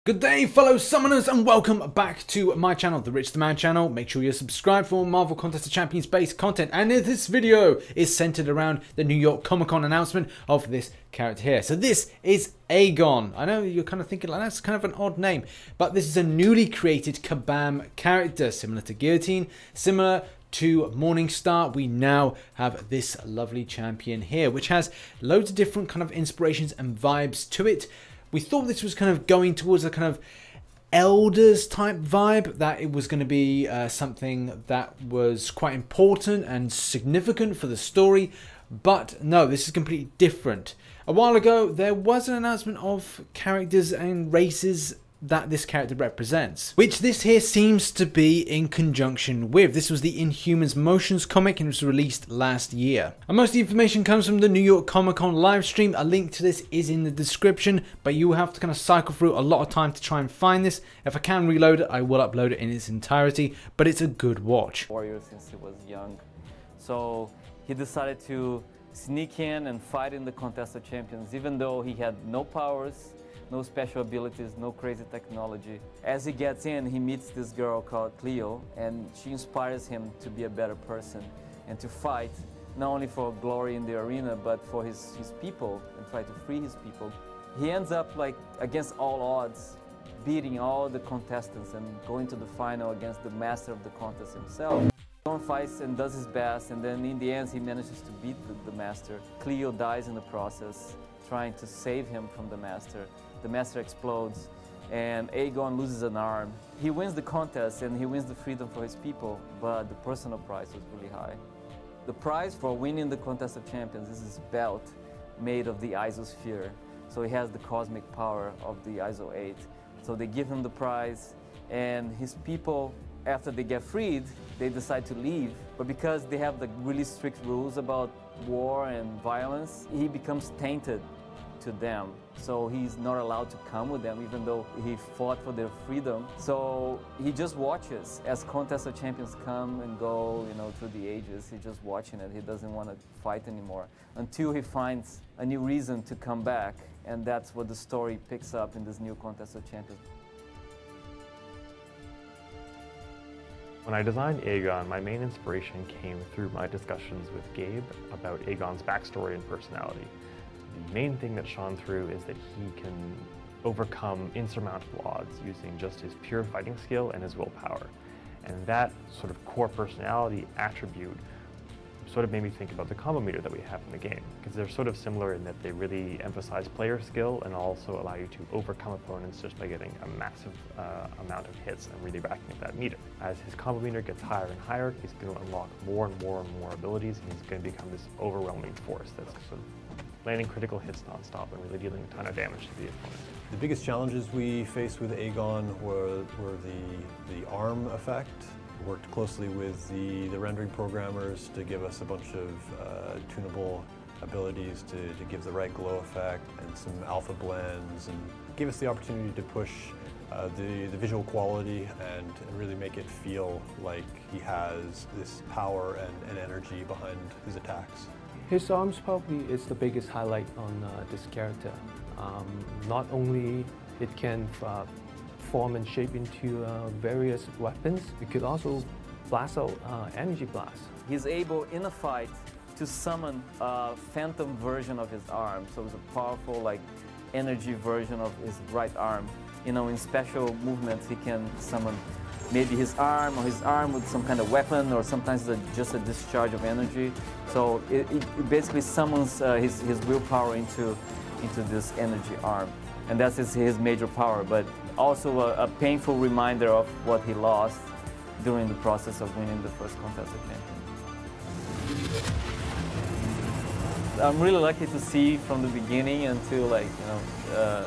Good day, fellow summoners, and welcome back to my channel, the RichTheMan channel. Make sure you're subscribed for more Marvel Contest of Champions based content. And this video is centered around the New York Comic-Con announcement of this character here. So this is Aegon. I know you're kind of thinking, like, that's kind of an odd name, but this is a newly created Kabam character, similar to Guillotine, similar to Morningstar. We now have this lovely champion here, which has loads of different kind of inspirations and vibes to it. We thought this was kind of going towards a kind of elders type vibe, that it was going to be something that was quite important and significant for the story, but no, this is completely different. A while ago, there was an announcement of characters and races that this character represents, which this here seems to be in conjunction with. This was the Inhumans Motions comic and it was released last year. And most of the information comes from the New York Comic-Con live stream. A link to this is in the description, but you will have to kind of cycle through a lot of time to try and find this. If I can reload it, I will upload it in its entirety, but it's a good watch. Warrior since he was young, so he decided to sneak in and fight in the Contest of Champions, even though he had no powers, no special abilities, no crazy technology. As he gets in, he meets this girl called Cleo, and she inspires him to be a better person and to fight, not only for glory in the arena, but for his people and try to free his people. He ends up, like, against all odds, beating all the contestants and going to the final against the master of the contest himself. Aegon fights and does his best, and then in the end he manages to beat the master. Cleo dies in the process, trying to save him from the master. The master explodes, and Aegon loses an arm. He wins the contest and he wins the freedom for his people, but the personal price was really high. The prize for winning the Contest of Champions is this belt made of the Isosphere. So he has the cosmic power of the ISO 8. So they give him the prize, and his people, after they get freed, they decide to leave. But because they have the really strict rules about war and violence, he becomes tainted to them. So he's not allowed to come with them, even though he fought for their freedom. So he just watches as Contest of Champions come and go, you know, through the ages. He's just watching it. He doesn't want to fight anymore until he finds a new reason to come back. And that's what the story picks up in this new Contest of Champions. When I designed Aegon, my main inspiration came through my discussions with Gabe about Aegon's backstory and personality. The main thing that shone through is that he can overcome insurmountable odds using just his pure fighting skill and his willpower. And that sort of core personality attribute sort of made me think about the combo meter that we have in the game, because they're sort of similar in that they really emphasize player skill and also allow you to overcome opponents just by getting a massive amount of hits and really racking up that meter. As his combo meter gets higher and higher, he's going to unlock more and more and more abilities, and he's going to become this overwhelming force that's sort of landing critical hits non-stop and really dealing a ton of damage to the opponent. The biggest challenges we faced with Aegon were the arm effect. We worked closely with the rendering programmers to give us a bunch of tunable abilities to give the right glow effect and some alpha blends, and give us the opportunity to push the visual quality and really make it feel like he has this power and energy behind his attacks. His arms probably is the biggest highlight on this character. Not only it can form and shape into various weapons, it could also blast out energy blasts. He's able, in a fight, to summon a phantom version of his arm. So it's a powerful, like, energy version of his right arm. You know, in special movements, he can summon maybe his arm, or his arm with some kind of weapon, or sometimes just a discharge of energy. So it basically summons his willpower into this energy arm. And that's his major power, but also a painful reminder of what he lost during the process of winning the first Contest of Champions. I'm really lucky to see from the beginning until, like, you know,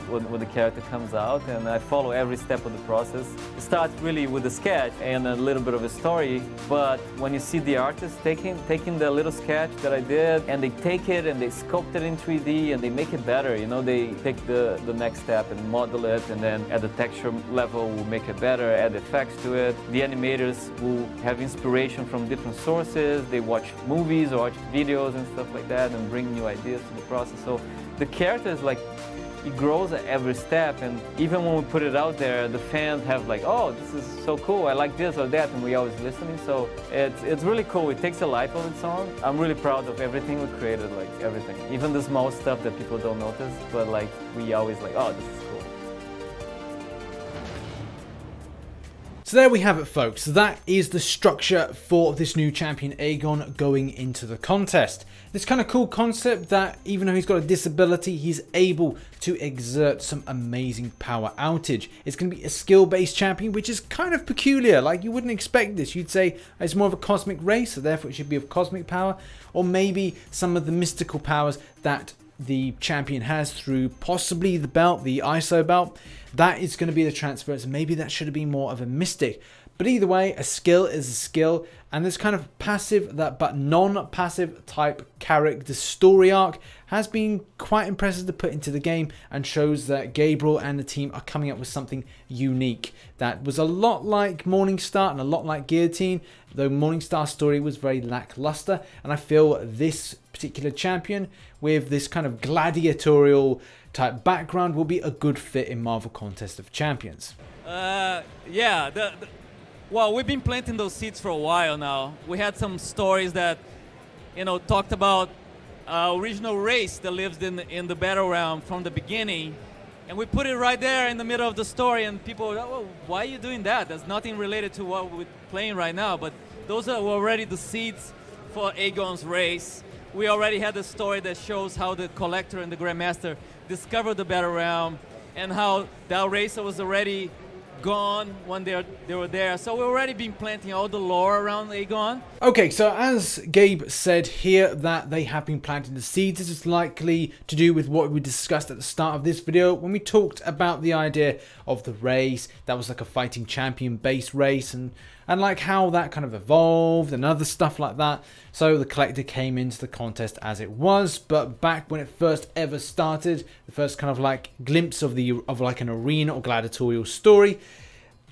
when the character comes out, and I follow every step of the process. It starts really with a sketch and a little bit of a story, but when you see the artist taking the little sketch that I did, and they take it and they sculpt it in 3D and they make it better, you know, they take the next step and model it, and then at the texture level will make it better, add effects to it. The animators will have inspiration from different sources. They watch movies or watch videos and stuff like that and bring new ideas to the process. So the character is like, he grows at every step, and even when we put it out there, the fans have like, oh, this is so cool, I like this or that, and we always listening. So it's really cool. It takes a life of its own. I'm really proud of everything we created, like everything, even the small stuff that people don't notice, but like we always like, oh, this is cool. So there we have it, folks. That is the structure for this new champion Aegon going into the contest. This kind of cool concept that even though he's got a disability, he's able to exert some amazing power outage. It's going to be a skill-based champion, which is kind of peculiar. Like, you wouldn't expect this. You'd say it's more of a cosmic race, so therefore it should be of cosmic power, or maybe some of the mystical powers that the champion has through possibly the belt, the ISO belt. That is going to be the transfer, so maybe that should have been more of a mystic. But either way, a skill is a skill, and this kind of passive but non-passive type character story arc has been quite impressive to put into the game, and shows that Gabriel and the team are coming up with something unique that was a lot like Morningstar and a lot like Guillotine, though Morningstar's story was very lackluster. And I feel this particular champion with this kind of gladiatorial type background will be a good fit in Marvel Contest of Champions. Yeah, well, we've been planting those seeds for a while now. We had some stories that, you know, talked about original race that lives in the battle realm from the beginning, and we put it right there in the middle of the story, and people, oh, why are you doing that? There's nothing related to what we're playing right now, but those are already the seeds for Aegon's race. We already had a story that shows how the Collector and the Grandmaster discovered the battle realm, and how that racer was already gone when they were there. So we've already been planting all the lore around Aegon. Okay, so as Gabe said here that they have been planting the seeds, this is likely to do with what we discussed at the start of this video when we talked about the idea of the race that was like a fighting champion based race, and like how that kind of evolved and other stuff like that. So the Collector came into the contest as it was, but back when it first ever started, the first kind of like glimpse of like an arena or gladiatorial story,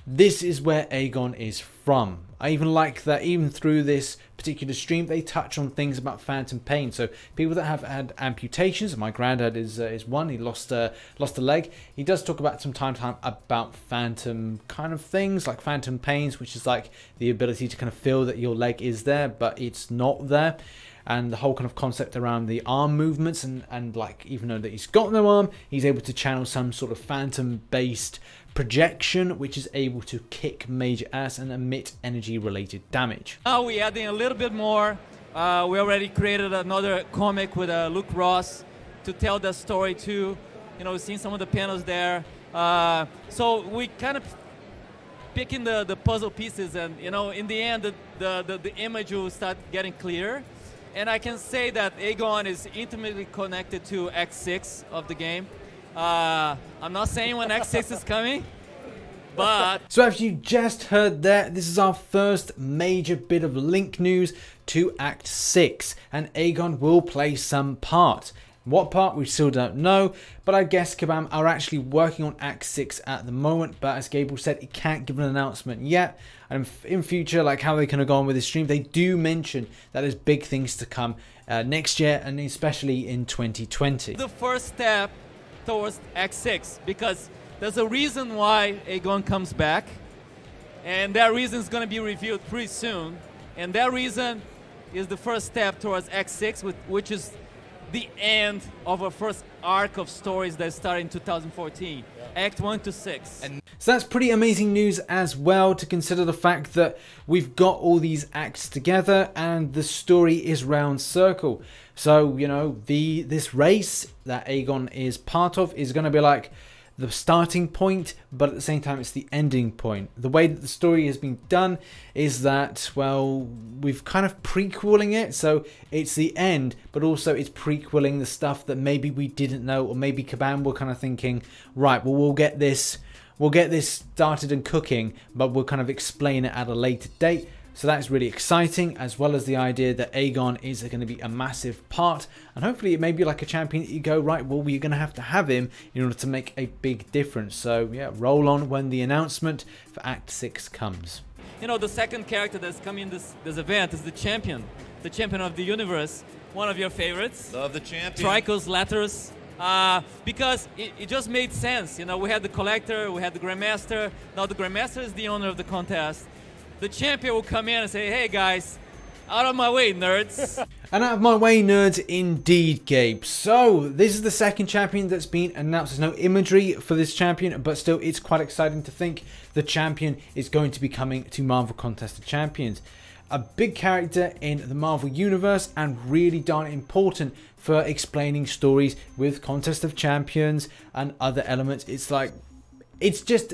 this is where Aegon is from. I even like that even through this particular stream they touch on things about phantom pain. So people that have had amputations, and my granddad is one, he lost a leg. He does talk about from time to time about phantom kind of things like phantom pains, which is like the ability to kind of feel that your leg is there but it's not there. And the whole kind of concept around the arm movements, and like even though that he's got no arm, he's able to channel some sort of phantom based projection which is able to kick major ass and emit energy related damage. Now we're adding a little bit more. We already created another comic with Luke Ross to tell that story too. You know, we've seen some of the panels there. So we kind of picking the puzzle pieces, and you know, in the end the image will start getting clear. And I can say that Aegon is intimately connected to Act 6 of the game. I'm not saying when Act 6 is coming, but... So as you just heard there, this is our first major bit of link news to Act 6, and Aegon will play some part. What part, we still don't know, but I guess Kabam are actually working on Act 6 at the moment, but as Gabriel said, he can't give an announcement yet. And in future, like how they can go on with this stream, they do mention that there's big things to come next year, and especially in 2020. The first step towards Act 6, because there's a reason why Aegon comes back, and that reason is going to be revealed pretty soon, and that reason is the first step towards Act 6, which is the end of our first arc of stories that started in 2014, Act 1 to 6. So that's pretty amazing news as well, to consider the fact that we've got all these acts together and the story is round circle. So, you know, this race that Aegon is part of is going to be like the starting point, but at the same time it's the ending point. The way that the story has been done is that, well, we've kind of prequeling it, so it's the end, but also it's prequeling the stuff that maybe we didn't know, or maybe Kabam were kind of thinking, right, well, we'll get this started and cooking, but we'll kind of explain it at a later date. So that's really exciting, as well as the idea that Aegon is going to be a massive part, and hopefully it may be like a champion that you go, right, well, we're going to have him in order to make a big difference. So yeah, roll on when the announcement for Act 6 comes. You know, the second character that's coming in this event is the champion of the universe, one of your favorites. Love the champion. Trichos Laterus. because it just made sense. You know, we had the collector, we had the grandmaster. Now the grandmaster is the owner of the contest. The champion will come in and say, "Hey guys, out of my way, nerds." And out of my way, nerds, indeed, Gabe. So, this is the second champion that's been announced. There's no imagery for this champion, but still, it's quite exciting to think the champion is going to be coming to Marvel Contest of Champions. A big character in the Marvel Universe and really darn important for explaining stories with Contest of Champions and other elements. It's like, it's just,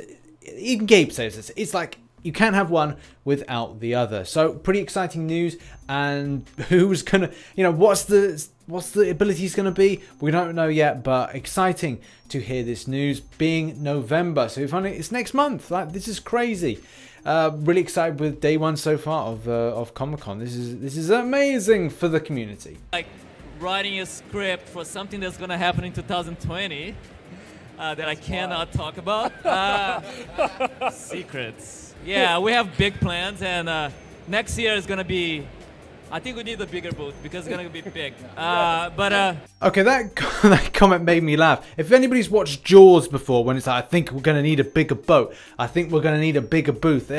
even Gabe says this, it's like, you can't have one without the other. So pretty exciting news. And who's gonna, you know, what's the abilities gonna be? We don't know yet, but exciting to hear this news being November. So it's next month. Like, this is crazy. Really excited with day one so far of Comic-Con. This is amazing for the community. Like writing a script for something that's gonna happen in 2020 that I cannot talk about. Secrets. Yeah, we have big plans, and next year is gonna be. I think we need a bigger booth because it's gonna be big. Okay, that comment made me laugh. If anybody's watched Jaws before, when it's like, I think we're gonna need a bigger boat, I think we're gonna need a bigger booth.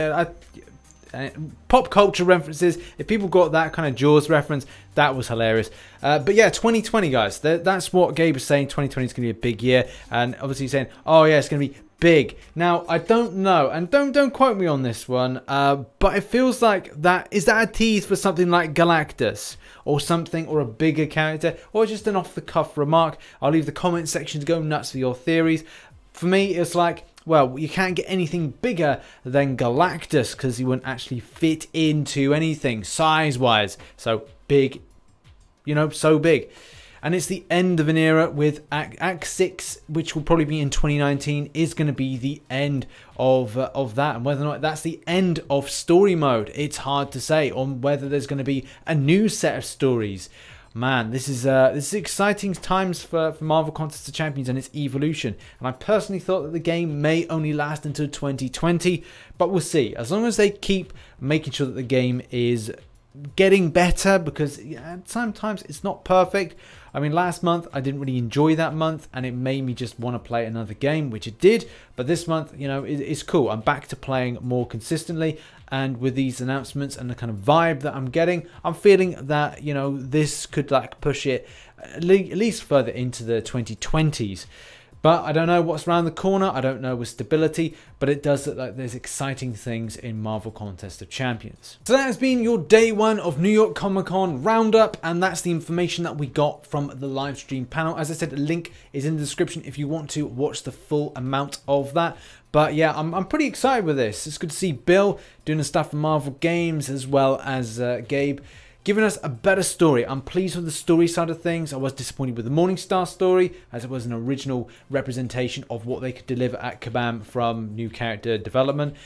Pop culture references. If people got that kind of Jaws reference, that was hilarious. But yeah, 2020, guys. That's what Gabe was saying. 2020 is gonna be a big year, and obviously he's saying, oh yeah, it's gonna be big. Now, I don't know, and don't quote me on this one, but it feels like is that a tease for something like Galactus or something, or a bigger character, or just an off-the-cuff remark? I'll leave the comment section to go nuts for your theories. For me, it's like, well, you can't get anything bigger than Galactus because he wouldn't actually fit into anything size-wise. So big, you know, so big. And it's the end of an era with Act 6, which will probably be in 2019, is going to be the end of that. And whether or not that's the end of story mode, it's hard to say. On whether there's going to be a new set of stories. Man, this is exciting times for Marvel Contest of Champions and its evolution. And I personally thought that the game may only last until 2020, but we'll see. As long as they keep making sure that the game is getting better, because sometimes it's not perfect. I mean, last month I didn't really enjoy that month, and it made me just want to play another game, which it did. But this month, you know, it's cool. I'm back to playing more consistently, and with these announcements and the kind of vibe that I'm getting, I'm feeling that, you know, this could like push it at least further into the 2020s. But I don't know what's around the corner. I don't know with stability, but it does look like there's exciting things in Marvel Contest of Champions. So that has been your day one of New York Comic Con roundup, and that's the information that we got from the live stream panel. As I said, the link is in the description if you want to watch the full amount of that. But yeah, I'm pretty excited with this. It's good to see Bill doing the stuff for Marvel Games, as well as Gabe giving us a better story. I'm pleased with the story side of things. I was disappointed with the Morningstar story, as it was an original representation of what they could deliver at Kabam from new character development.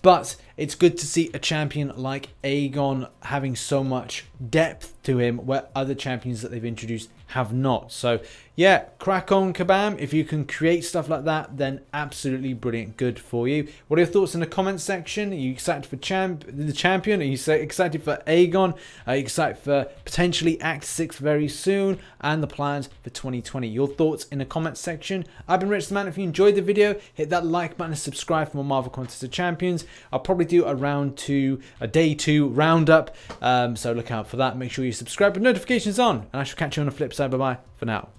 But it's good to see a champion like Aegon having so much depth to him, where other champions that they've introduced have not. So yeah, crack on, Kabam. If you can create stuff like that, then absolutely brilliant. Good for you. What are your thoughts in the comments section? Are you excited for the champion? Are you excited for Aegon? Are you excited for potentially Act 6 very soon, and the plans for 2020? Your thoughts in the comments section. I've been RichTheMan. If you enjoyed the video, hit that like button and subscribe for more Marvel Contest of Champions. I'll probably do a day 2 roundup, so look out for that. Make sure you subscribe with notifications on, and I shall catch you on the flip side. Bye bye for now.